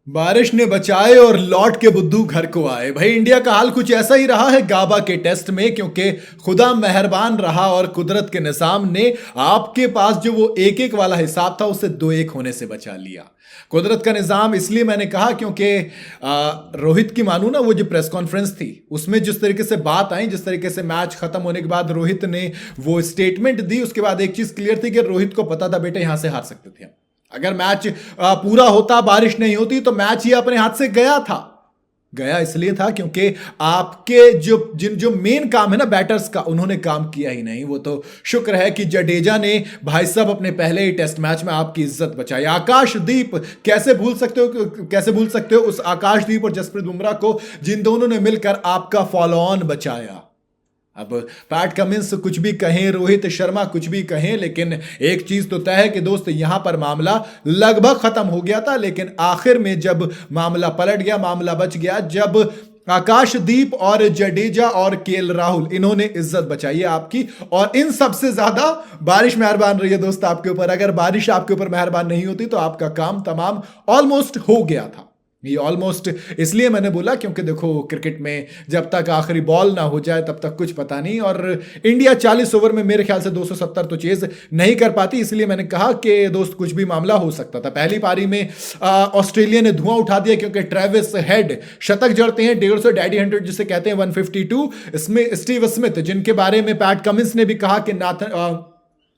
बारिश ने बचाए और लौट के बुद्धू घर को आए। भाई इंडिया का हाल कुछ ऐसा ही रहा है गाबा के टेस्ट में, क्योंकि खुदा मेहरबान रहा और कुदरत के निजाम ने आपके पास जो वो एक एक वाला हिसाब था उसे 2-1 होने से बचा लिया। कुदरत का निजाम इसलिए मैंने कहा क्योंकि रोहित की मानू ना, वो जो प्रेस कॉन्फ्रेंस थी उसमें जिस तरीके से बात आई, जिस तरीके से मैच खत्म होने के बाद रोहित ने वो स्टेटमेंट दी, उसके बाद एक चीज क्लियर थी कि रोहित को पता था बेटे यहां से हार सकते थे। अगर मैच पूरा होता, बारिश नहीं होती, तो मैच ही अपने हाथ से गया था। गया इसलिए था क्योंकि आपके जो मेन काम है ना बैटर्स का, उन्होंने काम किया ही नहीं। वो तो शुक्र है कि जडेजा ने भाई साहब अपने पहले ही टेस्ट मैच में आपकी इज्जत बचाई। आकाशदीप, कैसे भूल सकते हो उस आकाशदीप और जसप्रीत बुमराह को, जिन दोनों ने मिलकर आपका फॉलो ऑन बचाया। अब पैट कमिंस कुछ भी कहें, रोहित शर्मा कुछ भी कहें, लेकिन एक चीज तो तय है कि दोस्त यहां पर मामला लगभग खत्म हो गया था। लेकिन आखिर में जब मामला पलट गया, मामला बच गया, जब आकाशदीप और जडेजा और केएल राहुल इन्होंने इज्जत बचाई है आपकी। और इन सबसे ज्यादा बारिश मेहरबान रही है दोस्त आपके ऊपर। अगर बारिश आपके ऊपर मेहरबान नहीं होती तो आपका काम तमाम ऑलमोस्ट हो गया था। ये ऑलमोस्ट इसलिए मैंने बोला क्योंकि देखो क्रिकेट में जब तक आखिरी बॉल ना हो जाए तब तक कुछ पता नहीं, और इंडिया 40 ओवर में मेरे ख्याल से 270 तो चेज नहीं कर पाती। इसलिए मैंने कहा कि दोस्त कुछ भी मामला हो सकता था। पहली पारी में ऑस्ट्रेलिया ने धुआं उठा दिया क्योंकि ट्रेविस हेड शतक जड़ते हैं 150 डैडी 100 जिसे कहते हैं 152। इसमें स्टीव स्मिथ, जिनके बारे में पैट कमिंस ने भी कहा कि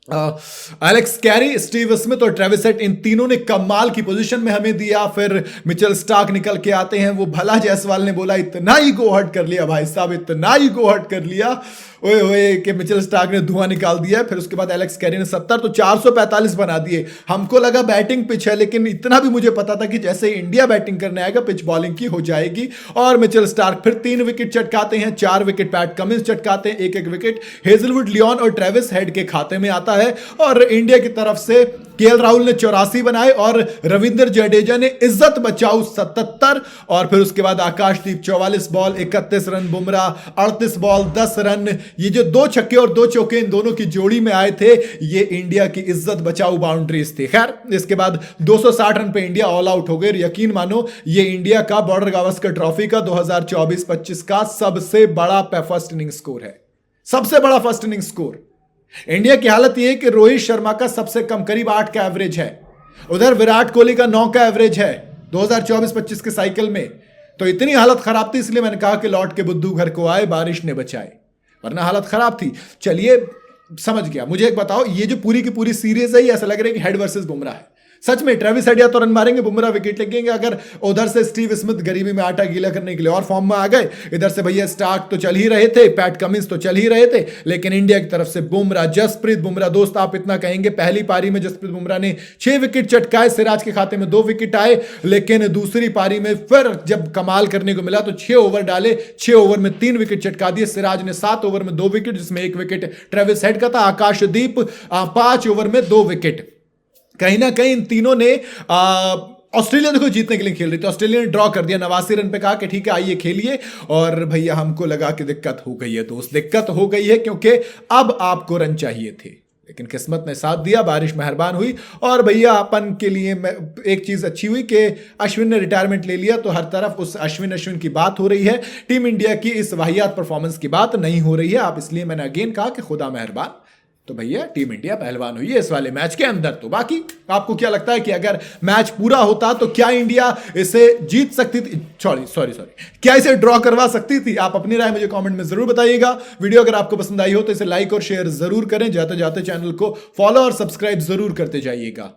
एलेक्स कैरी, स्टीव स्मिथ और ट्रेविस हेड, इन तीनों ने कमाल की पोजीशन में हमें दिया। फिर मिचेल स्टार्क निकल के आते हैं। वो भला जायसवाल ने बोला इतना ही गो हट कर लिया भाई साहब, इतना ही गो हट कर लिया ओए ओए कि मिचेल स्टार्क ने धुआं निकाल दिया। फिर उसके बाद एलेक्स कैरी ने 70 तो 445 बना दिए। हमको लगा बैटिंग पिच है, लेकिन इतना भी मुझे पता था कि जैसे इंडिया बैटिंग करने आएगा पिच बॉलिंग की हो जाएगी। और मिचेल स्टार्क फिर 3 विकेट चटकाते हैं, 4 विकेट पैट कमिंस चटकाते हैं, 1-1 विकेट हेजलवुड, लियोन और ट्रेविस हेड के खाते में आता है। और इंडिया की तरफ से केएल राहुल ने 84 बनाए और रविंद्र जडेजा ने इज्जत बचाओ 77। और फिर उसके बाद आकाशदीप 44 ball 31 run, Bumrah 38 ball 10 run. ये जो 2 छक्के और 2 चौके इन दोनों की जोड़ी में आए थे, ये इंडिया की इज्जत बचाओ बाउंड्रीज थी। खैर इसके बाद 260 रन पे इंडिया ऑल आउट हो गए। यकीन मानो ये इंडिया का बॉर्डर गावस्कर ट्रॉफी का 2024-25 का सबसे बड़ा फर्स्ट इनिंग स्कोर है, सबसे बड़ा फर्स्ट इनिंग स्कोर। इंडिया की हालत यह है कि रोहित शर्मा का सबसे कम करीब 8 का एवरेज है, उधर विराट कोहली का 9 का एवरेज है 2024-25 के साइकिल में। तो इतनी हालत खराब थी, इसलिए मैंने कहा कि लौट के बुद्धू घर को आए, बारिश ने बचाए, वरना हालत खराब थी। चलिए समझ गया। मुझे एक बताओ, ये जो पूरी की पूरी सीरीज है, ऐसा लग रहा है कि हेड वर्सेस बुमराह है। सच में ट्रेविस हेड या तो रन मारेंगे, बुमराह विकेट लगेंगे। अगर उधर से स्टीव स्मिथ गरीबी में आटा गीला करने के लिए और फॉर्म में आ गए, इधर से भैया स्टार्क तो चल ही रहे थे, पैट कमिंस तो चल ही रहे थे, लेकिन इंडिया की तरफ से बुमराह, जसप्रीत बुमराह। दोस्त आप इतना कहेंगे, पहली पारी में जसप्रीत बुमराह ने 6 विकेट चटकाए, सिराज के खाते में 2 विकेट आए। लेकिन दूसरी पारी में फिर जब कमाल करने को मिला तो 6 ओवर डाले, 6 ओवर में 3 विकेट चटका दिए। सिराज ने 7 ओवर में 2 विकेट, जिसमें 1 विकेट ट्रेविस हेड का था। आकाशदीप 5 ओवर में 2 विकेट। कहीं ना कहीं इन तीनों ने ऑस्ट्रेलिया देखो जीतने के लिए खेल रही थी, ऑस्ट्रेलिया ने ड्रॉ कर दिया। 89 रन पे कहा कि ठीक है आइए खेलिए। और भैया हमको लगा कि दिक्कत हो गई है दोस्त, दिक्कत हो गई है, क्योंकि अब आपको रन चाहिए थे, लेकिन किस्मत ने साथ दिया, बारिश मेहरबान हुई। और भैया अपन के लिए एक चीज अच्छी हुई कि अश्विन ने रिटायरमेंट ले लिया, तो हर तरफ उस अश्विन की बात हो रही है। टीम इंडिया की इस वाहियात परफॉर्मेंस की बात नहीं हो रही है। आप इसलिए मैंने अगेन कहा कि खुदा मेहरबान, तो भैया टीम इंडिया पहलवान हुई है इस वाले मैच के अंदर। तो बाकी आपको क्या लगता है कि अगर मैच पूरा होता तो क्या इंडिया इसे जीत सकती थी? सॉरी क्या इसे ड्रॉ करवा सकती थी? आप अपनी राय मुझे कमेंट में जरूर बताइएगा। वीडियो अगर आपको पसंद आई हो तो इसे लाइक और शेयर जरूर करें। जाते जाते चैनल को फॉलो और सब्सक्राइब जरूर करते जाइएगा।